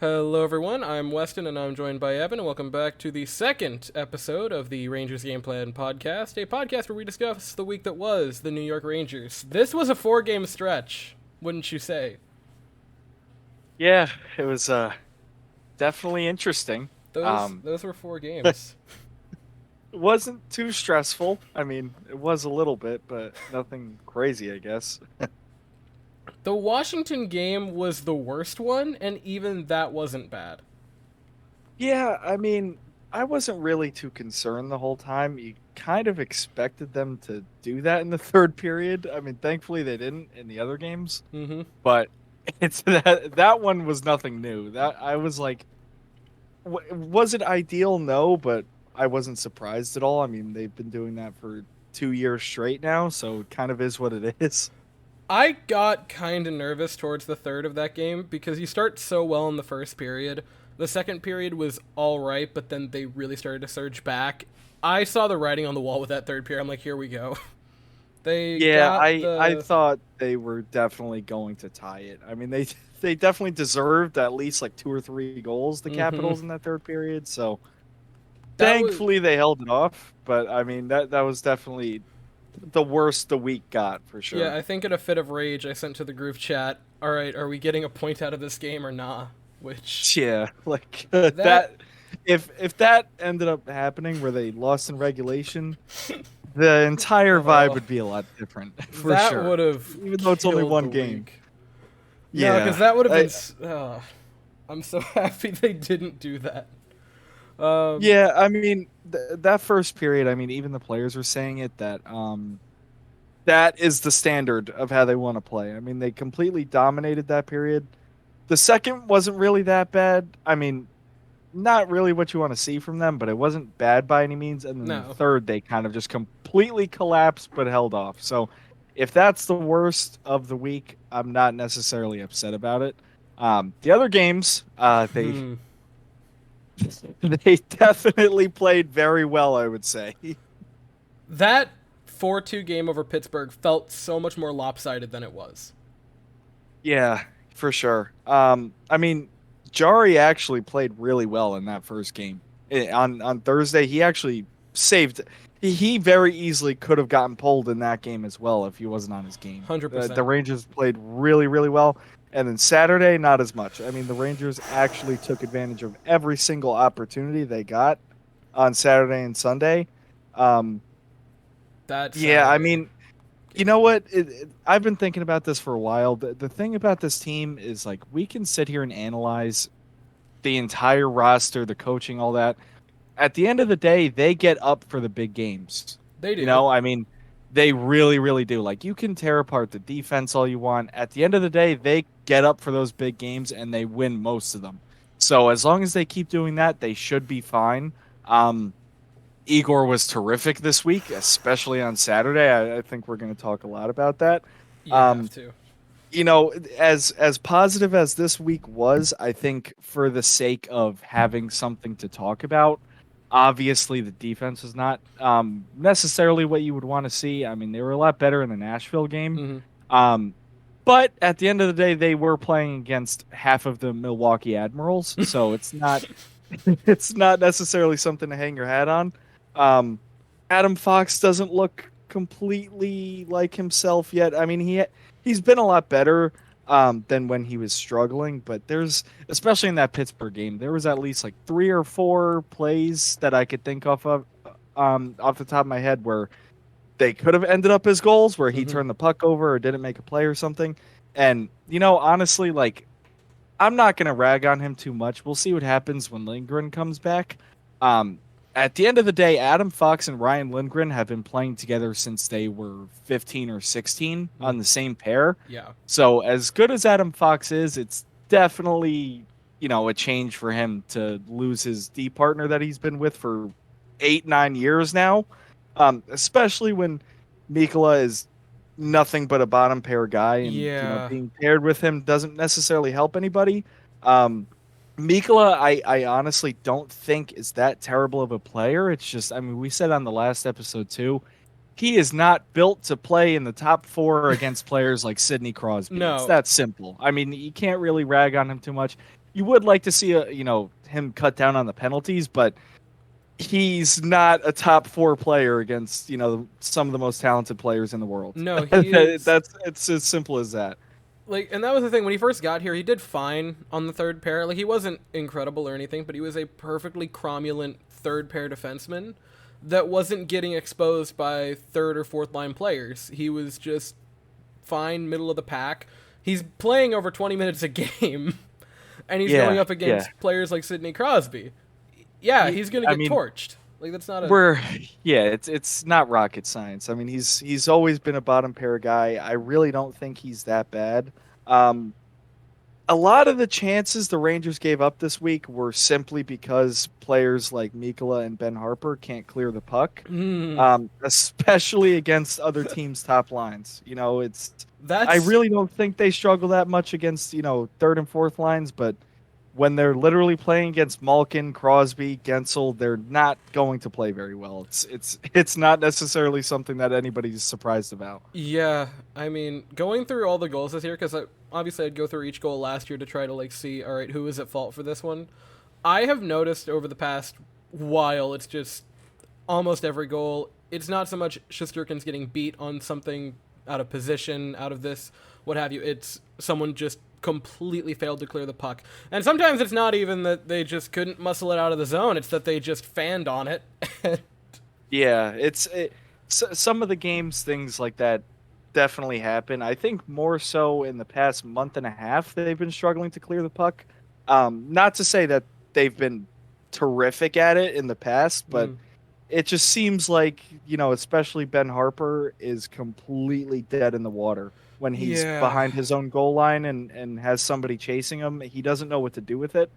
Hello, everyone. I'm Weston, and I'm joined by Evan, and welcome back to the second episode of the Rangers Gameplan Podcast, a podcast where we discuss the week that was the New York Rangers. This was a 4-game stretch, wouldn't you say? Yeah, it was definitely interesting. Those were 4 games. It wasn't too stressful. I mean, it was a little bit, but nothing crazy, I guess. The Washington game was the worst one, and even that wasn't bad. Yeah, I mean, I wasn't really too concerned the whole time. You kind of expected them to do that in the third period. I mean, thankfully they didn't in the other games, Mm-hmm. but it's that one was nothing new. That I was like, was it ideal? No, but I wasn't surprised at all. I mean, they've been doing that for 2 years straight now, so it kind of is what it is. I got kind of nervous towards the third of that game because you start so well in the first period. The second period was all right, but then they really started to surge back. I saw the writing on the wall with that third period. I'm like, here we go. They Yeah, got I the thought they were definitely going to tie it. I mean, they definitely deserved at least like 2 or 3 goals, the hmm Capitals in that third period. So that was thankfully they held it off. But I mean, that was definitely the worst the week got for yeah. sure. I think in a fit of rage, I sent to the group chat. All right, are we getting a point out of this game or nah? Which Yeah, like that that. If that ended up happening where they lost in regulation, the entire vibe oh, would be a lot different for that sure. would have Even though it's only killed the one game. week. No, because Yeah, that would have been. I'm so happy they didn't do that. Um, Yeah, I mean that first period. I mean, even the players were saying it that that is the standard of how they want to play. I mean, they completely dominated that period. The second wasn't really that bad. I mean, not really what you want to see from them, but it wasn't bad by any means. And then the no. third, they kind of just completely collapsed but held off. So if that's the worst of the week, I'm not necessarily upset about it. The other games, they Hmm. they definitely played very well, I would say. That 4-2 game over Pittsburgh felt so much more lopsided than it was. Yeah, for sure. I mean, Jari actually played really well in that first game. On Thursday, he actually saved. He very easily could have gotten pulled in that game as well if he wasn't on his game. The 100%. Rangers played really, really well. And then Saturday, not as much. I mean, the Rangers actually took advantage of every single opportunity they got on Saturday and Sunday. Um, That yeah, I Saturday. mean, you know what? I've been thinking about this for a while. The thing about this team is like we can sit here and analyze the entire roster, the coaching, all that. At the end of the day, they get up for the big games. They You do. know, I mean, they really, really do. Like you can tear apart the defense all you want. At the end of the day, they get up for those big games and they win most of them. So as long as they keep doing that, they should be fine. Um, Igor was terrific this week, especially on Saturday. I think we're going to talk a lot about that. You have Um, to. you know, as positive as this week was, I think for the sake of having something to talk about, obviously the defense is not necessarily what you would want to see. I mean, they were a lot better in the Nashville game. Hmm Um, but at the end of the day, they were playing against half of the Milwaukee Admirals, so it's not it's not necessarily something to hang your hat on. Um, Adam Fox doesn't look completely like himself yet. I mean, he's been a lot better than when he was struggling, but there's especially in that Pittsburgh game, there was at least like 3 or 4 plays that I could think of off the top of my head where they could have ended up as goals, where he hmm turned the puck over or didn't make a play or something. And honestly, like I'm not going to rag on him too much. We'll see what happens when Lindgren comes back. Um, at the end of the day, Adam Fox and Ryan Lindgren have been playing together since they were 15 or 16 on the same pair. Yeah. So as good as Adam Fox is, it's definitely, a change for him to lose his D partner that he's been with for 8, 9 years now. Especially when Mikkola is nothing but a bottom pair guy, and Yeah. being paired with him doesn't necessarily help anybody. Um, Mikkola, I honestly don't think is that terrible of a player. It's just, I mean, we said on the last episode too, he is not built to play in the top four against players like Sidney Crosby. It's No. that simple. I mean, you can't really rag on him too much. you would like to see him cut down on the penalties, but he's not a top 4 player against some of the most talented players in the world. No, he is. It's as simple as that. Like, and that was the thing, when he first got here, he did fine on the third pair. Like, he wasn't incredible or anything, but he was a perfectly cromulent third pair defenseman that wasn't getting exposed by third or fourth line players. He was just fine, middle of the pack. He's playing over 20 minutes a game, and he's going up against players like Sidney Crosby. Yeah, he's gonna get torched. Like, that's not it's not rocket science. I mean, he's always been a bottom pair guy. I really don't think he's that bad. A lot of the chances the Rangers gave up this week were simply because players like Mikkola and Ben Harper can't clear the puck, especially against other teams' top lines. I really don't think they struggle that much against third and fourth lines, but when they're literally playing against Malkin, Crosby, Gensel, they're not going to play very well. It's not necessarily something that anybody's surprised about. Yeah, I mean, going through all the goals this year, because obviously I'd go through each goal last year to try to see, all right, who is at fault for this one. I have noticed over the past while, it's just almost every goal. It's not so much Shesterkin's getting beat on something out of position, out of this, what have you. It's someone just completely failed to clear the puck. And sometimes it's not even that they just couldn't muscle it out of the zone, it's that they just fanned on it. Yeah, some of the games, things like that definitely happen. I think more so in the past month and a half they've been struggling to clear the puck. Not to say that they've been terrific at it in the past, but it just seems like, especially Ben Harper is completely dead in the water. When he's behind his own goal line and has somebody chasing him, he doesn't know what to do with it.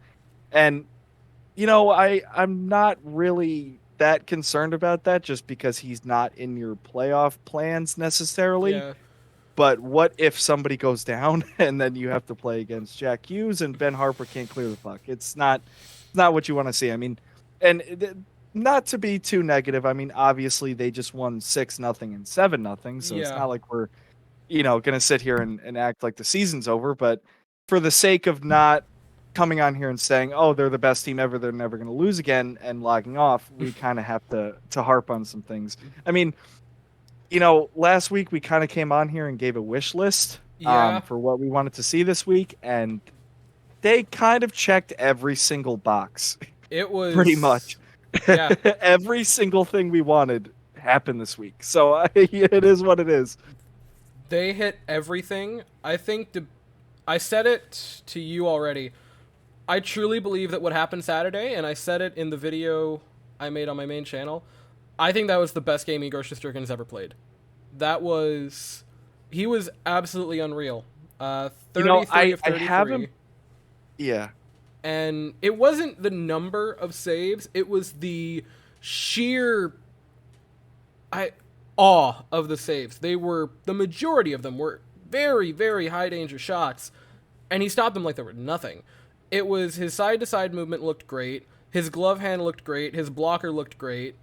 And, I'm not really that concerned about that just because he's not in your playoff plans necessarily. Yeah. But what if somebody goes down and then you have to play against Jack Hughes and Ben Harper can't clear the puck? It's not what you want to see. I mean, and not to be too negative, I mean, obviously they just won 6-0 and 7-0, so it's not like we're going to sit here and act like the season's over, but for the sake of not coming on here and saying, oh, they're the best team ever, they're never going to lose again, and logging off, we kind of have to harp on some things. I mean, last week we kind of came on here and gave a wish list for what we wanted to see this week, and they kind of checked every single box. It was pretty much. Yeah. Every single thing we wanted happened this week. So it is what it is. They hit everything. I think I said it to you already. I truly believe that what happened Saturday, and I said it in the video I made on my main channel, I think that was the best game Igor Shesterkin's ever played. He was absolutely unreal. 33 of 33. I have him. Yeah. And it wasn't the number of saves, it was the sheer awe of the saves. The majority of them were very, very high danger shots, and he stopped them like they were nothing. It was his side-to-side movement looked great, his glove hand looked great, his blocker looked great,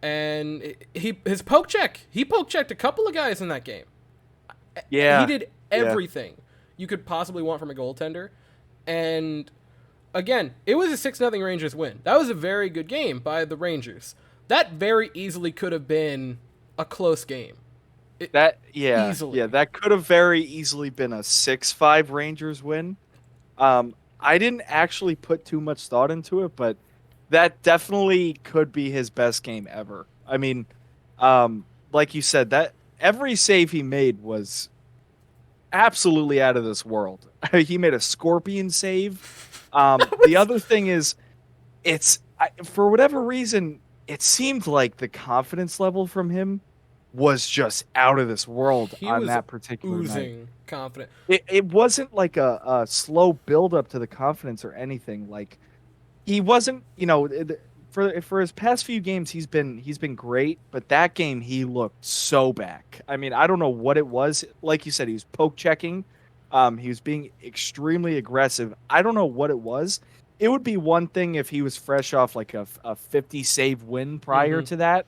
and his poke check. He poke checked a couple of guys in that game. Yeah. He did everything you could possibly want from a goaltender. And again, it was a 6-0 Rangers win. That was a very good game by the Rangers. That very easily could have been a close game. Easily. Yeah, that could have very easily been a 6-5 Rangers win. I didn't actually put too much thought into it, but that definitely could be his best game ever. I mean, like you said, that every save he made was absolutely out of this world. He made a scorpion save. The other thing is, for whatever reason, it seemed like the confidence level from him was just out of this world on that particular night. Confident. It wasn't like a slow build up to the confidence or anything. Like, he wasn't, for his past few games, he's been great, but that game he looked so back. I mean, I don't know what it was. Like you said, he was poke checking. He was being extremely aggressive. I don't know what it was. It would be one thing if he was fresh off like a 50 save win prior to that.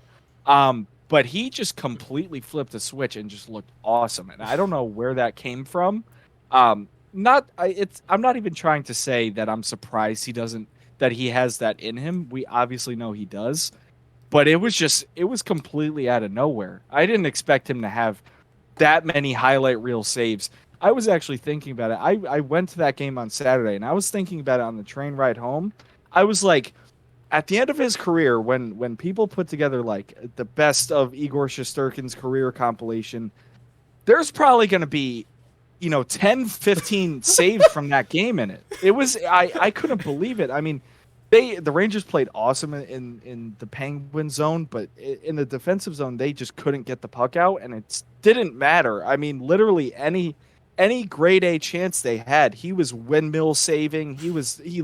But he just completely flipped a switch and just looked awesome. And I don't know where that came from. I'm not even trying to say that I'm surprised that he has that in him. We obviously know he does, but it was completely out of nowhere. I didn't expect him to have that many highlight reel saves. I was actually thinking about it. I went to that game on Saturday and I was thinking about it on the train ride home. I was like, at the end of his career, when people put together like the best of Igor Shesterkin's career compilation, there's probably going to be 10, 15 saves from that game in it. I couldn't believe it. I mean, the Rangers played awesome in the Penguin zone, but in the defensive zone they just couldn't get the puck out, and it didn't matter. I mean, literally any grade A chance they had, he was windmill saving. He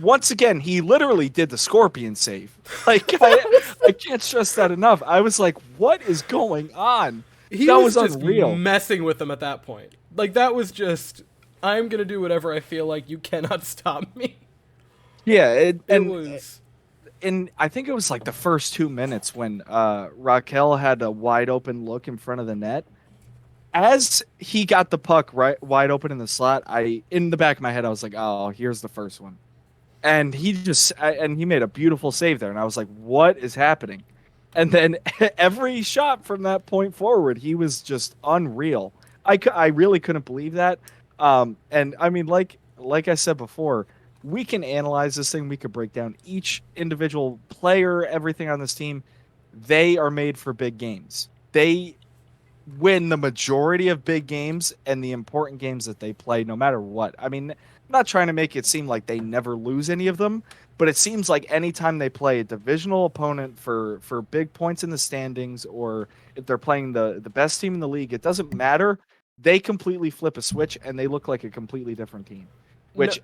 once again, he literally did the scorpion save. Like I can't stress that enough. I was like, what is going on? That was just unreal. messing with them at that point. Like, that was just, I'm going to do whatever I feel like. You cannot stop me. Yeah, was... And I think it was like the first 2 minutes when Raquel had a wide open look in front of the net. As he got the puck wide open in the slot, in the back of my head, I was like, oh, here's the first one. And he made a beautiful save there. And I was like, what is happening? And then every shot from that point forward, he was just unreal. I really couldn't believe that. And I mean, like I said before, we can analyze this thing. We could break down each individual player, everything on this team. They are made for big games. They win the majority of big games and the important games that they play, no matter what. I mean, I'm not trying to make it seem like they never lose any of them, but it seems like anytime they play a divisional opponent for big points in the standings, or if they're playing the best team in the league, it doesn't matter. They completely flip a switch and they look like a completely different team, which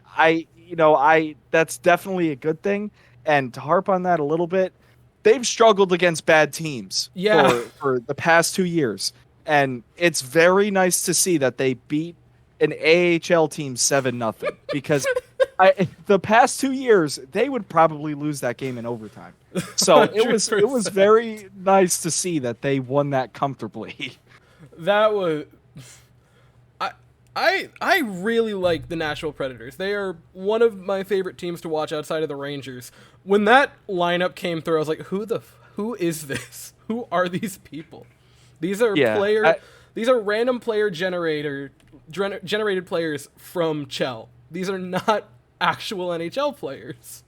that's definitely a good thing. And to harp on that a little bit, they've struggled against bad teams for the past 2 years. And it's very nice to see that they beat an AHL team 7-0, because the past 2 years they would probably lose that game in overtime. So it was very nice to see that they won that comfortably. That was I really like the Nashville Predators. They are one of my favorite teams to watch outside of the Rangers. When that lineup came through, I was like, who is this? Who are these people? These are these are random player generated players from Chell. These are not actual NHL players.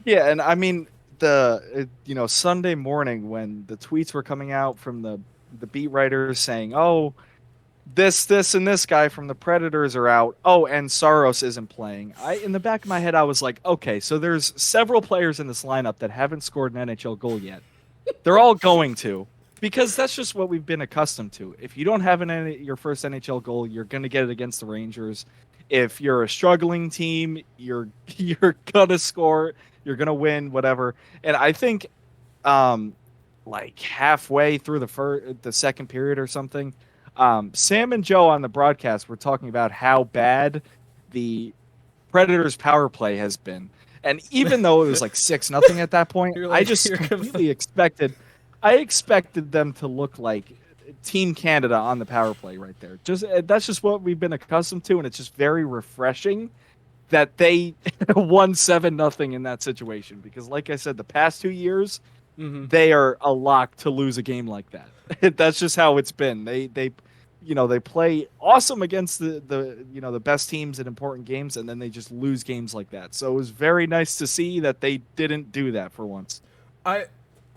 Yeah, and I mean Sunday morning when the tweets were coming out from the beat writers saying, "Oh, this and this guy from the Predators are out. Oh, and Saros isn't playing." In the back of my head I was like, "Okay, so there's several players in this lineup that haven't scored an NHL goal yet. They're all going to." Because that's just what we've been accustomed to. If you don't have your first NHL goal, you're going to get it against the Rangers. If you're a struggling team, you're going to score. You're going to win, whatever. And I think like halfway through the second period or something, Sam and Joe on the broadcast were talking about how bad the Predators' power play has been. And even though it was like 6-0 at that point, I just completely expected them to look like Team Canada on the power play right there. That's just what we've been accustomed to, and it's just very refreshing that they won 7-0 in that situation. Because, like I said, the past 2 years, they are a lock to lose a game like that. That's just how it's been. They play awesome against the best teams in important games, and then they just lose games like that. So it was very nice to see that they didn't do that for once.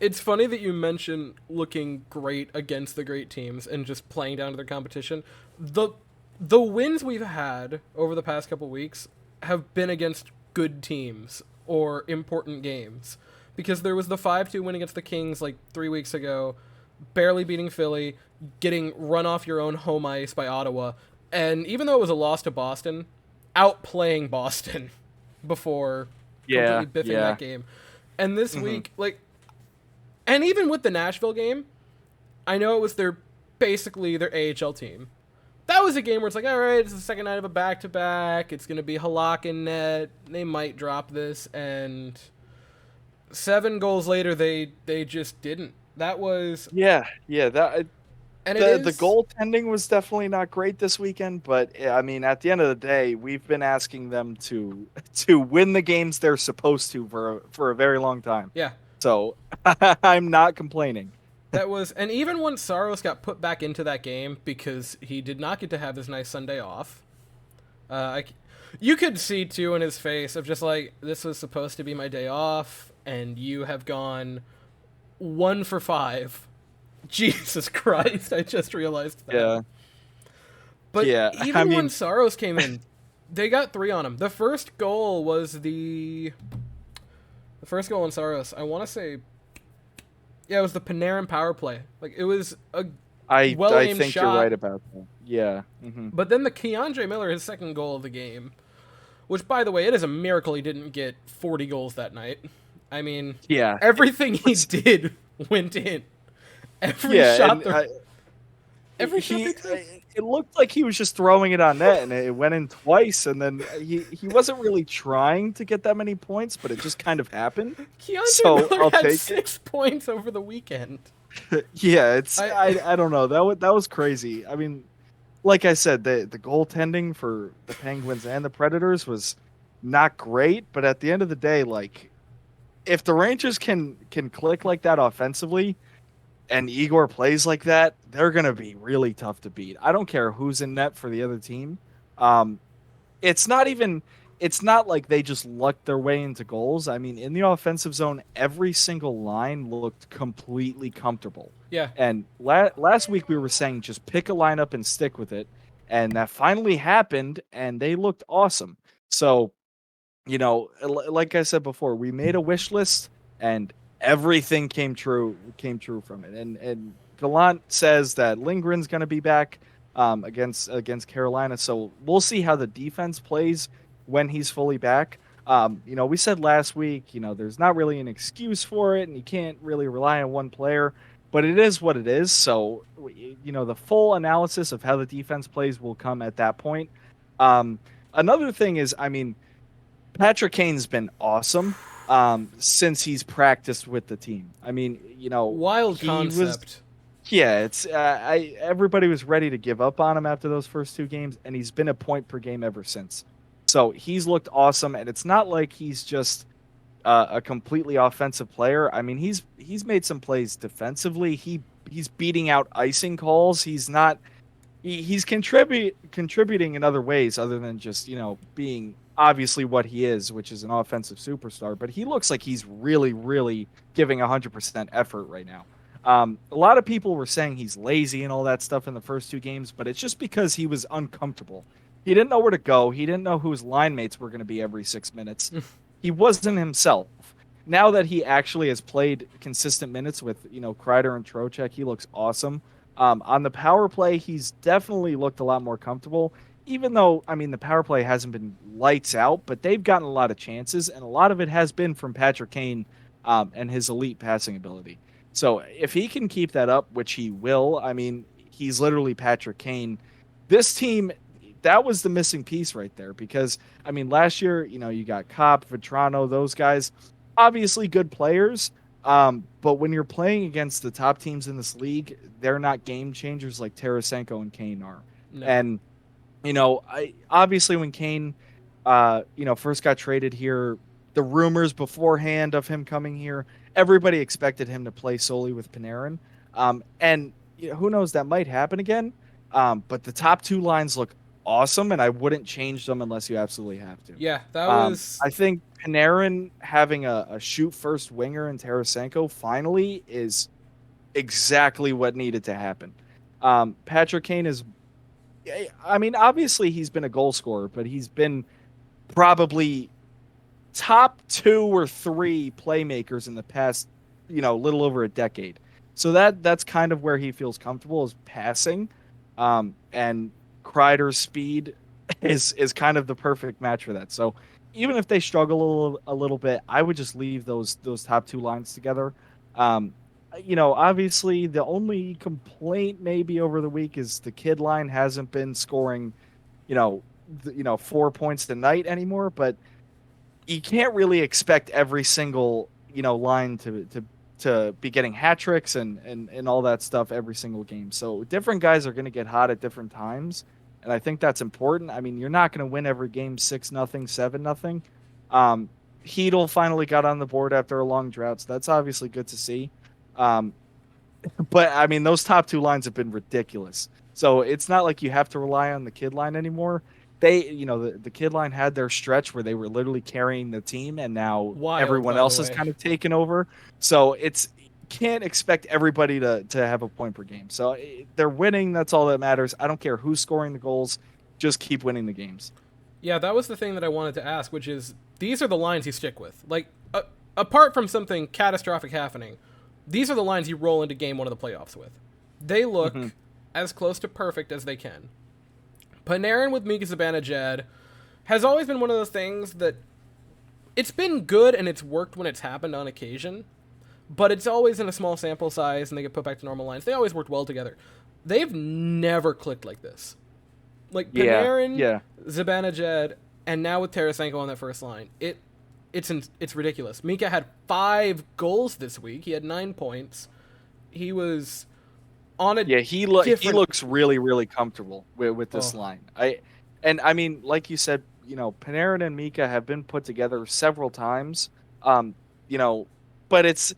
It's funny that you mention looking great against the great teams and just playing down to their competition. The wins we've had over the past couple weeks have been against good teams or important games. Because there was the 5-2 win against the Kings like 3 weeks ago, barely beating Philly, getting run off your own home ice by Ottawa, and even though it was a loss to Boston, outplaying Boston before completely biffing that game. And this week, and even with the Nashville game, I know it was basically their AHL team. That was a game where it's like, all right, it's the second night of a back-to-back. It's going to be Halak in net. They might drop this. And 7 goals later, they just didn't. That was... Yeah. And it The is, goaltending was definitely not great this weekend, but I mean, at the end of the day, we've been asking them to win the games they're supposed to for a very long time. yeah, So I'm not complaining. that was, and even when Saros got put back into that game because he did not get to have his nice Sunday off, you could see too in his face of just like, this was supposed to be my day off, and you have gone 1 for 5. Jesus Christ! I just realized that. Yeah, But yeah. I even when mean, Saros came in, they got 3 on him. The first goal was the first goal on Saros. I want to say, yeah, it was the Panarin power play. Like it was a well I aimed think you're shot. right about that. Yeah. But then the Keandre Miller, his second goal of the game, which by the way, it is a miracle he didn't get 40 goals that night. I mean, Yeah. everything he did went in. Every Yeah, shot, and I, every shot he they took. it looked like he was just throwing it on net, and it went in twice, and then he wasn't really trying to get that many points, but it just kind of happened. Keandre So Miller I'll had take 6 points over the weekend. it. Yeah, I I don't know, that was crazy. I mean, like I said, the goaltending for the Penguins and the Predators was not great, but at the end of the day, like if the Rangers can click like that offensively, and Igor plays like that, they're going to be really tough to beat. I don't care who's in net for the other team. Um, it's not even, it's not like they just lucked their way into goals. I mean, in the offensive zone, every single line looked completely comfortable. yeah. And last week we were saying just pick a lineup and stick with it. And that finally happened, and they looked awesome. So, like I said before, we made a wish list, and everything came true from it. And Gallant says that Lindgren's going to be back against Carolina, so we'll see how the defense plays when he's fully back. We said last week, there's not really an excuse for it, and you can't really rely on one player, but it is what it is. So, the full analysis of how the defense plays will come at that point. Another thing is, I mean, Patrick Kane's been awesome since he's practiced with the team. I mean, Wild he concept. yeah, it's everybody was ready to give up on him after those first 2 games, and he's been a point per game ever since. So he's looked awesome, and it's not like he's just a completely offensive player. I mean, he's made some plays defensively. He's beating out icing calls. He's not. He's contributing in other ways other than just being obviously what he is, which is an offensive superstar. But he looks like he's really, really giving 100% effort right now. A lot of people were saying he's lazy and all that stuff in the first 2 games, but it's just because he was uncomfortable. He didn't know where to go. He didn't know who his line mates were going to be every 6 minutes. He wasn't himself. Now that he actually has played consistent minutes with Kreider and Trocheck, he looks awesome. On the power play, he's definitely looked a lot more comfortable. Even though, I mean, the power play hasn't been lights out, but they've gotten a lot of chances, and a lot of it has been from Patrick Kane and his elite passing ability. So if he can keep that up, which he will, I mean, he's literally Patrick Kane. This team, that was the missing piece right there because, I mean, last year, you got Kopp, Vetrano, those guys, obviously good players, but when you're playing against the top teams in this league, they're not game changers like Tarasenko and Kane are. No. And I obviously when Kane, first got traded here, the rumors beforehand of him coming here, everybody expected him to play solely with Panarin, and who knows, that might happen again. But the top 2 lines look awesome, and I wouldn't change them unless you absolutely have to. Yeah, that was. I think Panarin having a shoot first winger in Tarasenko finally is exactly what needed to happen. Patrick Kane is, I mean, obviously he's been a goal scorer, but he's been probably top 2 or 3 playmakers in the past, little over a decade. So that's kind of where he feels comfortable is passing, and Kreider's speed is kind of the perfect match for that. So even if they struggle a little bit, I would just leave those top 2 lines together. Obviously the only complaint maybe over the week is the kid line hasn't been scoring, 4 points tonight anymore, but you can't really expect every single, line to to be getting hat tricks and all that stuff every single game. So different guys are going to get hot at different times, and I think that's important. I mean, you're not going to win every game 6-0, 7-0. Heedle finally got on the board after a long drought, so that's obviously good to see. But I mean, those top two lines have been ridiculous. So it's not like you have to rely on the kid line anymore. The kid line had their stretch where they were literally carrying the team, and now Wild, everyone else has kind of taken over. So can't expect everybody to have a point per game. So they're winning. That's all that matters. I don't care who's scoring the goals. Just keep winning the games. Yeah, that was the thing that I wanted to ask, which is, these are the lines you stick with. Like, apart from something catastrophic happening, these are the lines you roll into game one of the playoffs with. They look as close to perfect as they can. Panarin with Mika Zibanejad has always been one of those things that it's been good and it's worked when it's happened on occasion, but it's always in a small sample size and they get put back to normal lines. They always worked well together. They've never clicked like this. Like Panarin, Zibanejad, and now with Tarasenko on that first line, it's ridiculous. Mika had 5 goals this week. He had 9 points. He was on a he looks really, really comfortable with this line. I mean, like you said, Panarin and Mika have been put together several times. But it's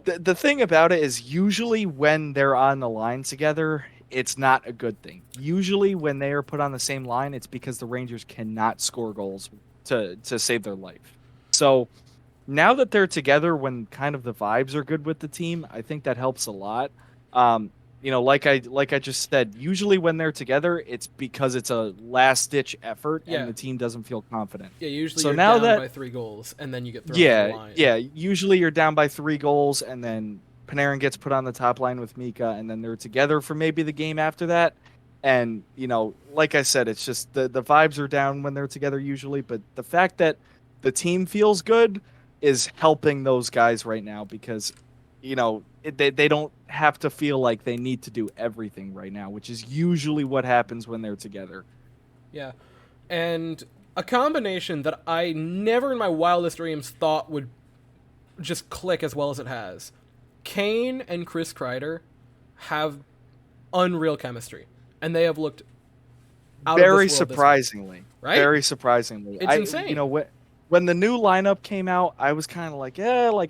the thing about it is usually when they're on the line together, it's not a good thing. Usually when they are put on the same line, it's because the Rangers cannot score goals to save their life. So now that they're together when kind of the vibes are good with the team, I think that helps a lot. Like I just said, usually when they're together, it's because it's a last-ditch effort and the team doesn't feel confident. Yeah, usually you're down by 3 goals and then you get thrown on the line. Yeah, usually you're down by 3 goals and then Panarin gets put on the top line with Mika, and then they're together for maybe the game after that. And, like I said, it's just the vibes are down when they're together usually, but the fact that the team feels good is helping those guys right now because, they don't have to feel like they need to do everything right now, which is usually what happens when they're together. Yeah. And a combination that I never in my wildest dreams thought would just click as well as it has. Kane and Chris Kreider have unreal chemistry, and they have looked out very of this world surprisingly, this week, right? Very surprisingly. It's insane. When the new lineup came out, I was kind of like,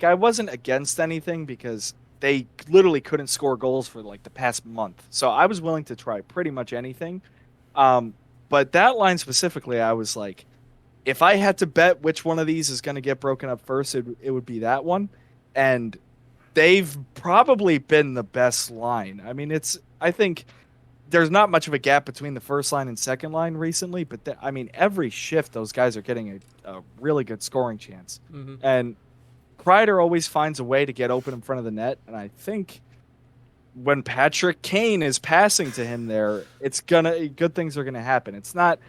I wasn't against anything because they literally couldn't score goals for like the past month, so I was willing to try pretty much anything. But that line specifically, I was like, if I had to bet which one of these is going to get broken up first, it would be that one, and they've probably been the best line. I mean, I think there's not much of a gap between the first line and second line recently, but every shift those guys are getting a really good scoring chance. Mm-hmm. And Kreider always finds a way to get open in front of the net, and I think when Patrick Kane is passing to him there, good things are gonna happen. It's not,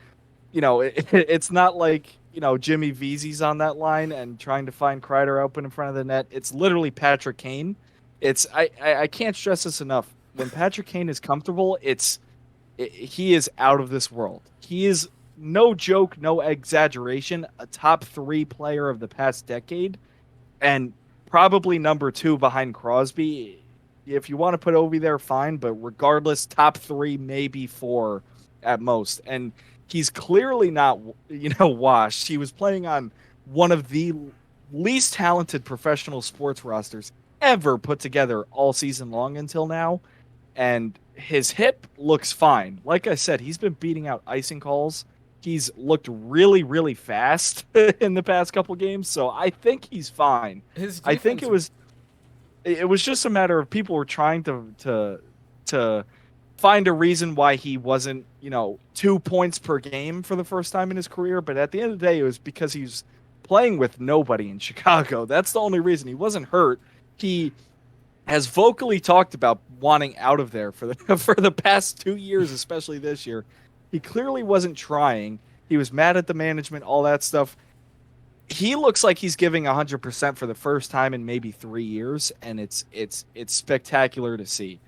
it's not like Jimmy Vesey's on that line and trying to find Kreider open in front of the net. It's literally Patrick Kane. I can't stress this enough. When Patrick Kane is comfortable, he is out of this world. He is, no joke, no exaggeration, a top 3 player of the past decade, and probably number 2 behind Crosby. If you want to put Ovi there, fine, but regardless, top 3, maybe 4 at most. And he's clearly not, washed. He was playing on one of the least talented professional sports rosters ever put together all season long until now. And his hip looks fine. Like I said, he's been beating out icing calls. He's looked really, really fast in the past couple games, so I think he's fine. I think it was just a matter of people were trying to find a reason why he wasn't, 2 points per game for the first time in his career. But at the end of the day, it was because he was playing with nobody in Chicago. That's the only reason. He wasn't hurt. He has vocally talked about wanting out of there for the past 2 years, especially this year. He clearly wasn't trying. He was mad at the management, all that stuff. He looks like he's giving 100% for the first time in maybe 3 years, and it's spectacular to see.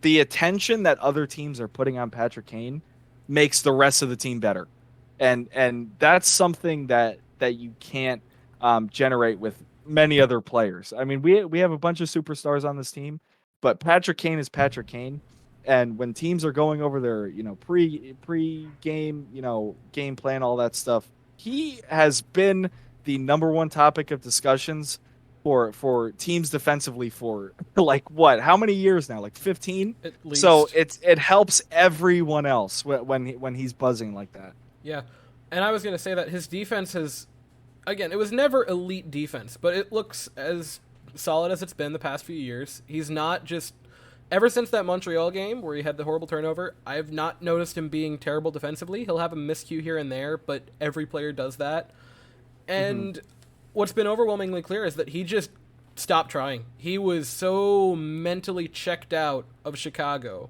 The attention that other teams are putting on Patrick Kane makes the rest of the team better, and that's something that you can't generate with many other players. I mean, we have a bunch of superstars on this team, but Patrick Kane is Patrick Kane. And when teams are going over their, pre game, game plan, all that stuff, he has been the number one topic of discussions for teams defensively for like what? How many years now? Like 15? At least. So it helps everyone else when he's buzzing like that. Yeah. And I was going to say that his defense has, again, it was never elite defense, but it looks as solid as it's been the past few years. He's not just, ever since that Montreal game where he had the horrible turnover, I have not noticed him being terrible defensively. He'll have a miscue here and there, but every player does that. And what's been overwhelmingly clear is that he just stopped trying. He was so mentally checked out of Chicago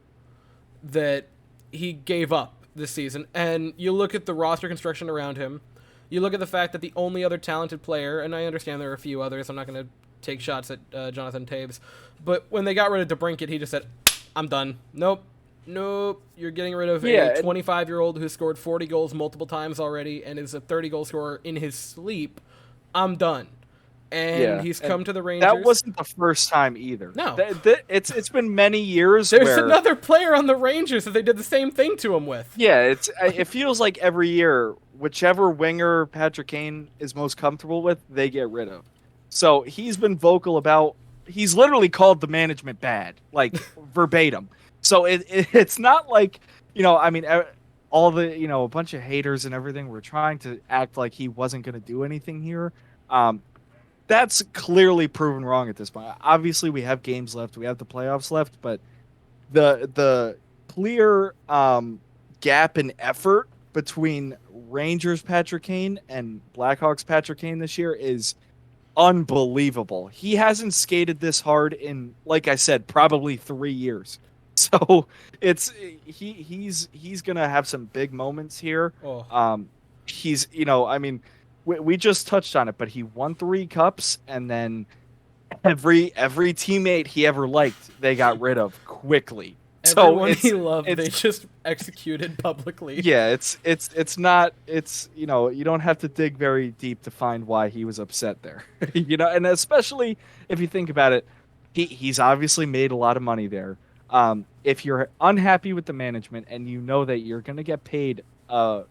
that he gave up this season. And you look at the roster construction around him, you look at the fact that the only other talented player, and I understand there are a few others, I'm not going to take shots at Jonathan Taves, but when they got rid of DeBrincat, he just said, I'm done. Nope, you're getting rid of a 25-year-old who scored 40 goals multiple times already and is a 30-goal scorer in his sleep. I'm done. And he's come to the Rangers. That wasn't the first time either. No. It's been many years. There's another player on the Rangers that they did the same thing to him with. Yeah, it feels like every year, whichever winger Patrick Kane is most comfortable with, they get rid of. So he's been vocal about, he's literally called the management bad, like verbatim. So it's not like, all the, a bunch of haters and everything were trying to act like he wasn't going to do anything here. That's clearly proven wrong at this point. Obviously, we have games left, we have the playoffs left, but the clear gap in effort between Rangers Patrick Kane and Blackhawks Patrick Kane this year is unbelievable. He hasn't skated this hard in, like I said, probably 3 years. So it's he's gonna have some big moments here. He's we just touched on it, but he won 3 cups, and then every teammate he ever liked, they got rid of quickly. Everyone he loved, they just executed publicly. Yeah, it's not, you don't have to dig very deep to find why he was upset there. And especially if you think about it, he's obviously made a lot of money there. If you're unhappy with the management and you know that you're going to get paid, a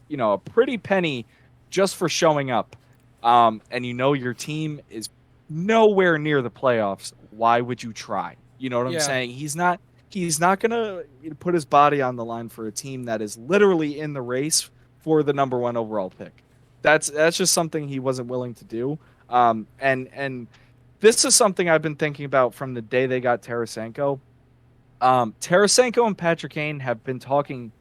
pretty penny just for showing up, and your team is nowhere near the playoffs, why would you try? You know what I'm saying? He's not going to put his body on the line for a team that is literally in the race for the number 1 overall pick. That's just something he wasn't willing to do. And this is something I've been thinking about from the day they got Tarasenko. Tarasenko and Patrick Kane have been talking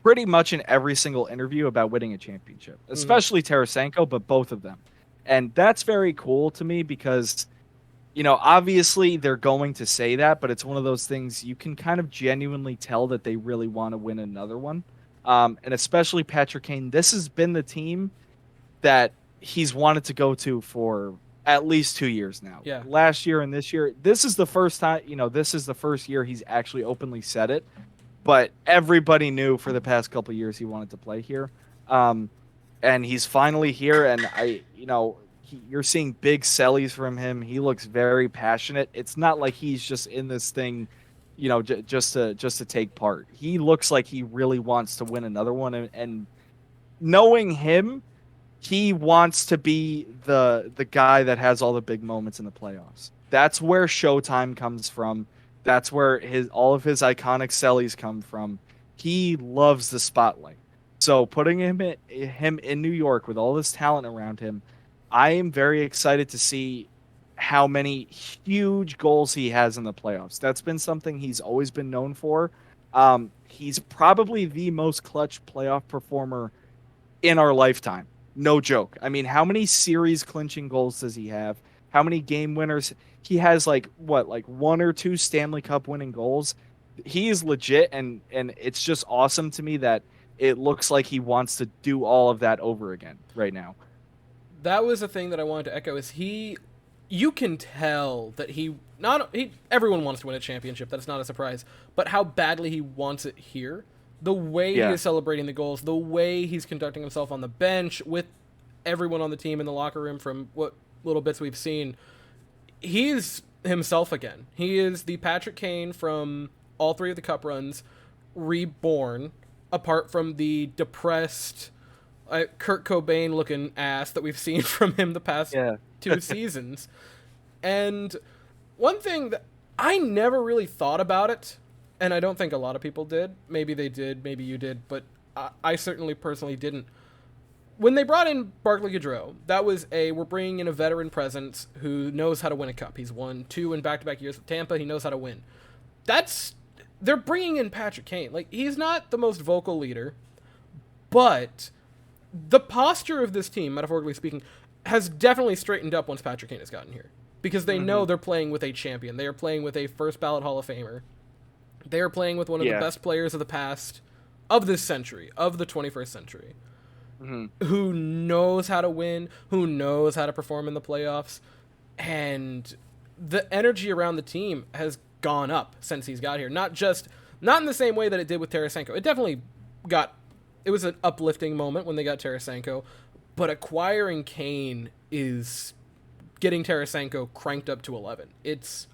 pretty much in every single interview about winning a championship, especially Tarasenko, but both of them. And that's very cool to me because, obviously they're going to say that, but it's one of those things you can kind of genuinely tell that they really want to win another one. And especially Patrick Kane, this has been the team that he's wanted to go to for at least 2 years now. Yeah. Last year and this year, this is the first time, this is the first year he's actually openly said it. But everybody knew for the past couple of years he wanted to play here. And he's finally here, and you're seeing big sellies from him. He looks very passionate. It's not like he's just in this thing, just to take part. He looks like he really wants to win another one, and knowing him, he wants to be the guy that has all the big moments in the playoffs. That's where Showtime comes from. That's where all of his iconic sellies come from. He loves the spotlight. So putting him in New York with all this talent around him, I am very excited to see how many huge goals he has in the playoffs. That's been something he's always been known for. He's probably the most clutch playoff performer in our lifetime. No joke. I mean, how many series clinching goals does he have? How many game winners? He has like 1 or 2 Stanley Cup winning goals. He is legit, and it's just awesome to me that it looks like he wants to do all of that over again right now. That was the thing that I wanted to echo is you can tell that everyone wants to win a championship. That's not a surprise, but how badly he wants it here. The way he is celebrating the goals, the way he's conducting himself on the bench with everyone on the team in the locker room, from what little bits we've seen, he's himself again. He is the Patrick Kane from all three of the cup runs, reborn, apart from the depressed, Kurt Cobain looking ass that we've seen from him the past two seasons. And one thing that I never really thought about it, and I don't think a lot of people did. Maybe they did, maybe you did, but I certainly personally didn't. When they brought in Barclay Goodrow, that was we're bringing in a veteran presence who knows how to win a cup. He's won 2 in back-to-back years with Tampa. He knows how to win. They're bringing in Patrick Kane. Like, he's not the most vocal leader, but the posture of this team, metaphorically speaking, has definitely straightened up once Patrick Kane has gotten here. Because they know they're playing with a champion. They are playing with a first-ballot Hall of Famer. They are playing with one of the best players of the past, of this century, of the 21st century. Who knows how to win, who knows how to perform in the playoffs, and the energy around the team has gone up since he's got here. Not in the same way that it did with Tarasenko. It was an uplifting moment when they got Tarasenko, but acquiring Kane is getting Tarasenko cranked up to 11. It's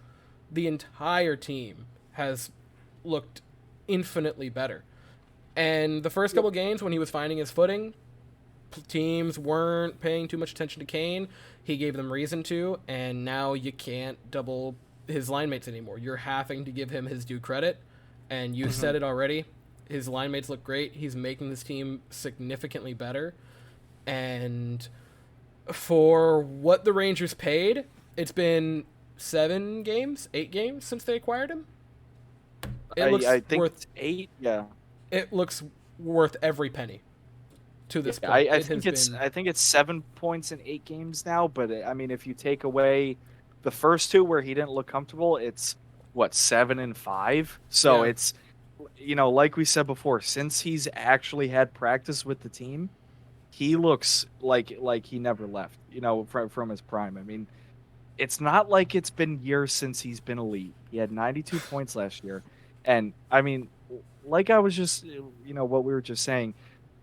the entire team has looked infinitely better. And the first couple games when he was finding his footing, teams weren't paying too much attention to Kane. He gave them reason to, and now you can't double his line mates anymore. You're having to give him his due credit, and you said it already. His line mates look great. He's making this team significantly better. And for what the Rangers paid, it's been 8 games since they acquired him. I think it's 8, yeah. It looks worth every penny. To this point. I think it's 7 points in 8 games now, but I mean, if you take away the first 2 where he didn't look comfortable, it's 7 and 5. So it's, like we said before, since he's actually had practice with the team, he looks like he never left, from his prime. I mean, it's not like it's been years since he's been elite. He had 92 points last year, and I mean, like I was just, what we were just saying.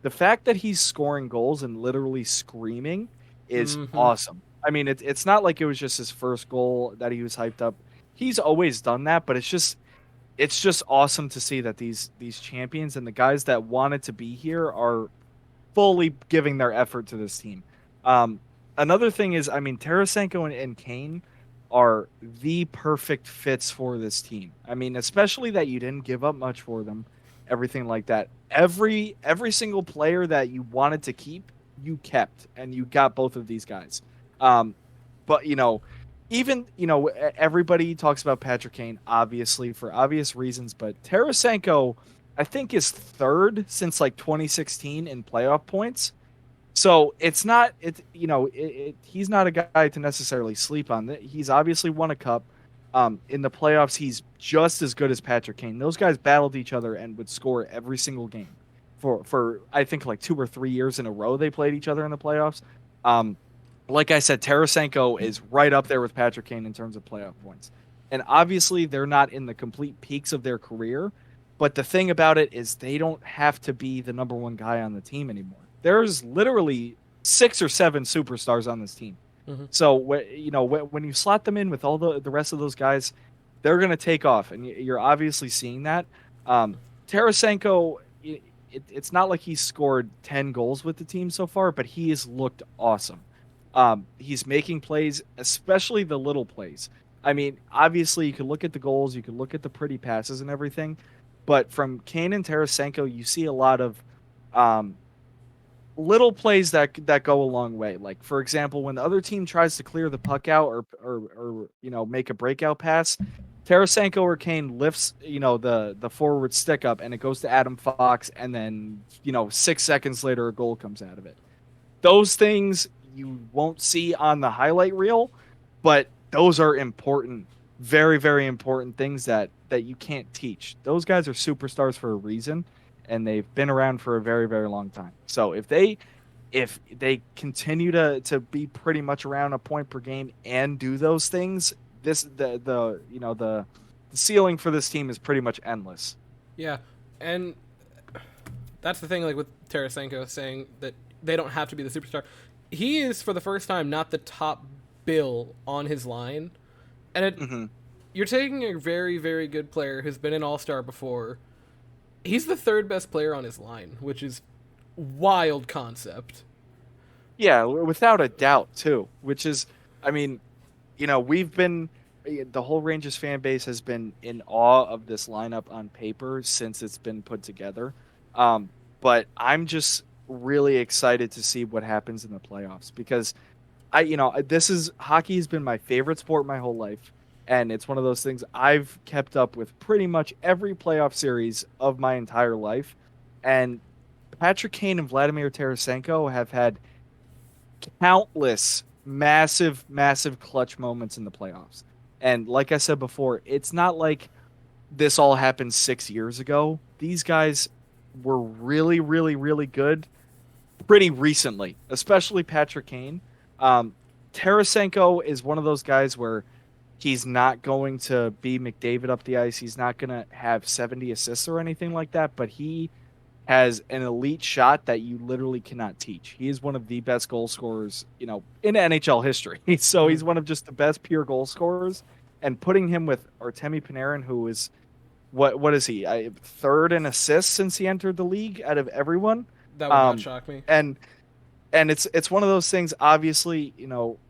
The fact that he's scoring goals and literally screaming is awesome. I mean, it's not like it was just his first goal that he was hyped up. He's always done that, but it's just awesome to see that these champions and the guys that wanted to be here are fully giving their effort to this team. Another thing is, I mean, Tarasenko and Kane are the perfect fits for this team. I mean, especially that you didn't give up much for them. Everything like that. Every single player that you wanted to keep, you kept, and you got both of these guys. But even everybody talks about Patrick Kane, obviously for obvious reasons, but Tarasenko, I think, is 3rd since 2016 in playoff points. So he's not a guy to necessarily sleep on. He's obviously won a cup. In the playoffs, he's just as good as Patrick Kane. Those guys battled each other and would score every single game for I think 2 or 3 years in a row they played each other in the playoffs. Like I said, Tarasenko is right up there with Patrick Kane in terms of playoff points. And obviously they're not in the complete peaks of their career, but the thing about it is they don't have to be the number 1 guy on the team anymore. There's literally 6 or 7 superstars on this team. So when you slot them in with all the rest of those guys, they're going to take off, and you're obviously seeing that. Tarasenko, it's not like he's scored 10 goals with the team so far, but he has looked awesome. He's making plays, especially the little plays. I mean, obviously you can look at the goals, you can look at the pretty passes and everything, but from Kane and Tarasenko, you see a lot of little plays that go a long way. Like, for example, when the other team tries to clear the puck out or make a breakout pass, Tarasenko or Kane lifts the forward stick up and it goes to Adam Fox, and then 6 seconds later a goal comes out of it. Those things you won't see on the highlight reel, but those are important, very, very important things that you can't teach. Those guys are superstars for a reason, and they've been around for a very, very long time. So if they continue to be pretty much around a point per game and do those things, the ceiling for this team is pretty much endless. Yeah, and that's the thing, with Tarasenko saying that they don't have to be the superstar. He is, for the first time, not the top Bill on his line, and you're taking a very, very good player who's been an all-star before. He's the third best player on his line, which is wild concept. Yeah, without a doubt, too. Which is, I mean, we've been the whole Rangers fan base has been in awe of this lineup on paper since it's been put together. But I'm just really excited to see what happens in the playoffs because hockey has been my favorite sport my whole life. And it's one of those things I've kept up with pretty much every playoff series of my entire life. And Patrick Kane and Vladimir Tarasenko have had countless massive, massive clutch moments in the playoffs. And like I said before, it's not like this all happened 6 years ago. These guys were really, really, really good pretty recently, especially Patrick Kane. Tarasenko is one of those guys where he's not going to be McDavid up the ice. He's not going to have 70 assists or anything like that, but he has an elite shot that you literally cannot teach. He is one of the best goal scorers, in NHL history. So he's one of just the best pure goal scorers. And putting him with Artemi Panarin, who is what is he? Third in assists since he entered the league out of everyone. That would not shock me. And it's one of those things. Obviously,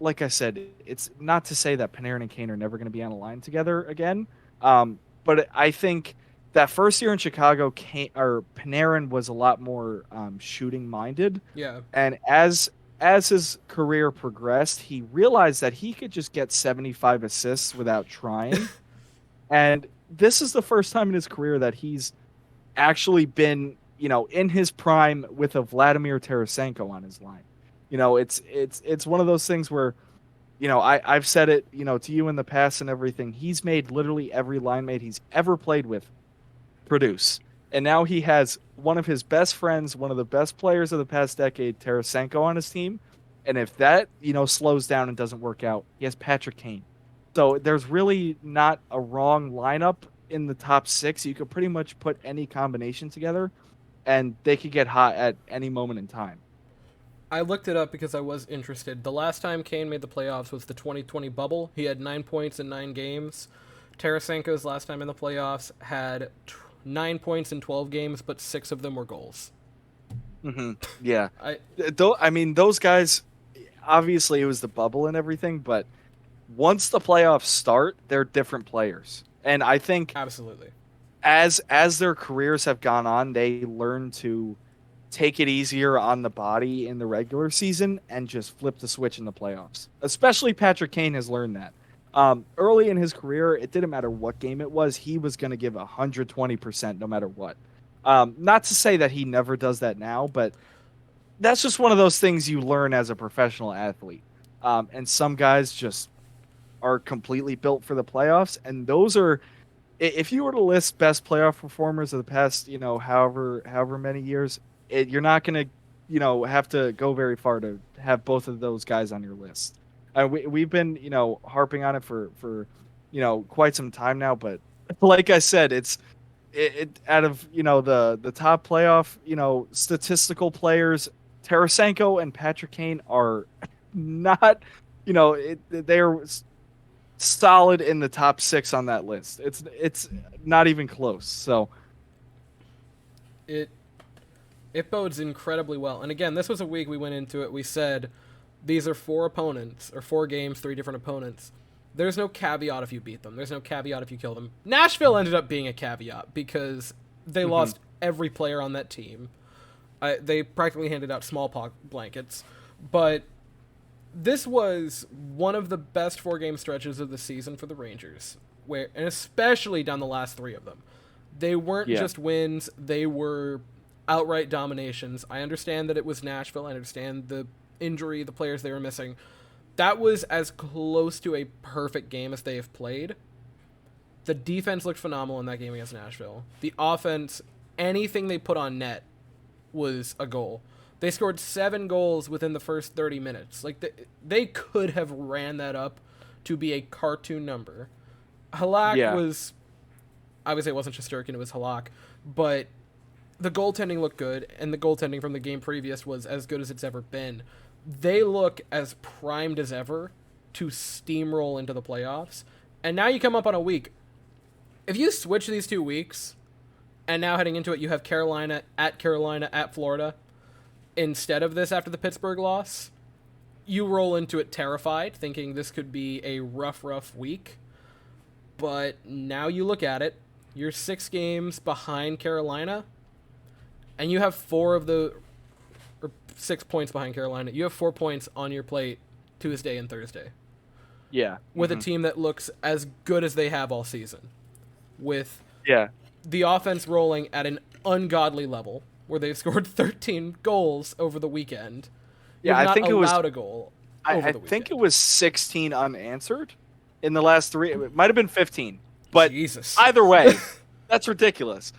like I said, it's not to say that Panarin and Kane are never going to be on a line together again. But I think that first year in Chicago, Panarin was a lot more shooting minded. Yeah. And as his career progressed, he realized that he could just get 75 assists without trying. And this is the first time in his career that he's actually been, in his prime with a Vladimir Tarasenko on his line. It's one of those things where, I've said it, to you in the past and everything. He's made literally every line mate he's ever played with produce. And now he has one of his best friends, one of the best players of the past decade, Tarasenko, on his team. And if that, slows down and doesn't work out, he has Patrick Kane. So there's really not a wrong lineup in the top six. You could pretty much put any combination together, and they could get hot at any moment in time. I looked it up because I was interested. The last time Kane made the playoffs was the 2020 bubble. He had 9 points in 9 games. Tarasenko's last time in the playoffs had 9 points in 12 games, but 6 of them were goals. Mm-hmm. Yeah. Those guys, obviously it was the bubble and everything, but once the playoffs start, they're different players. And I think absolutely, as their careers have gone on, they learn to take it easier on the body in the regular season and just flip the switch in the playoffs. Especially Patrick Kane has learned that. Early in his career, it didn't matter what game it was. He was going to give 120% no matter what. Not to say that he never does that now, but that's just one of those things you learn as a professional athlete. And some guys just are completely built for the playoffs. And those are, if you were to list best playoff performers of the past, however many years, you're not going to, have to go very far to have both of those guys on your list. We've been, harping on it for quite some time now. But like I said, it out of, the top playoff, statistical players, Tarasenko and Patrick Kane are not, they're solid in the top 6 on that list. It's not even close. So it bodes incredibly well. And again, this was a week we went into it. We said these are 4 opponents, or 4 games, 3 different opponents. There's no caveat if you beat them. There's no caveat if you kill them. Nashville ended up being a caveat because they lost every player on that team. They practically handed out smallpox blankets. But this was one of the best 4-game stretches of the season for the Rangers, and especially down the last 3 of them. They weren't just wins, they were outright dominations. I understand that it was Nashville. I understand the injury, the players they were missing. That was as close to a perfect game as they have played. The defense looked phenomenal in that game against Nashville. The offense, anything they put on net was a goal. They scored 7 goals within the first 30 minutes. Like, they could have ran that up to be a cartoon number. Halak was... Obviously, it wasn't Shesterkin, it was Halak. But the goaltending looked good, and the goaltending from the game previous was as good as it's ever been. They look as primed as ever, to steamroll into the playoffs. And now you come up on a week. If you switch these 2 weeks, and now heading into it, you have Carolina, at Florida, instead of this after the Pittsburgh loss, you roll into it terrified, thinking this could be a rough week. But now you look at it, you're 6 games behind Carolina, and you have 6 points behind Carolina. You have 4 points on your plate Tuesday and Thursday. Yeah. With a team that looks as good as they have all season. With Yeah. the offense rolling at an ungodly level, where they've scored 13 goals over the weekend. Yeah, I think it was allowed a goal. I think it was 16 unanswered in the last 3. It might have been 15, but Jesus. Either way, that's ridiculous.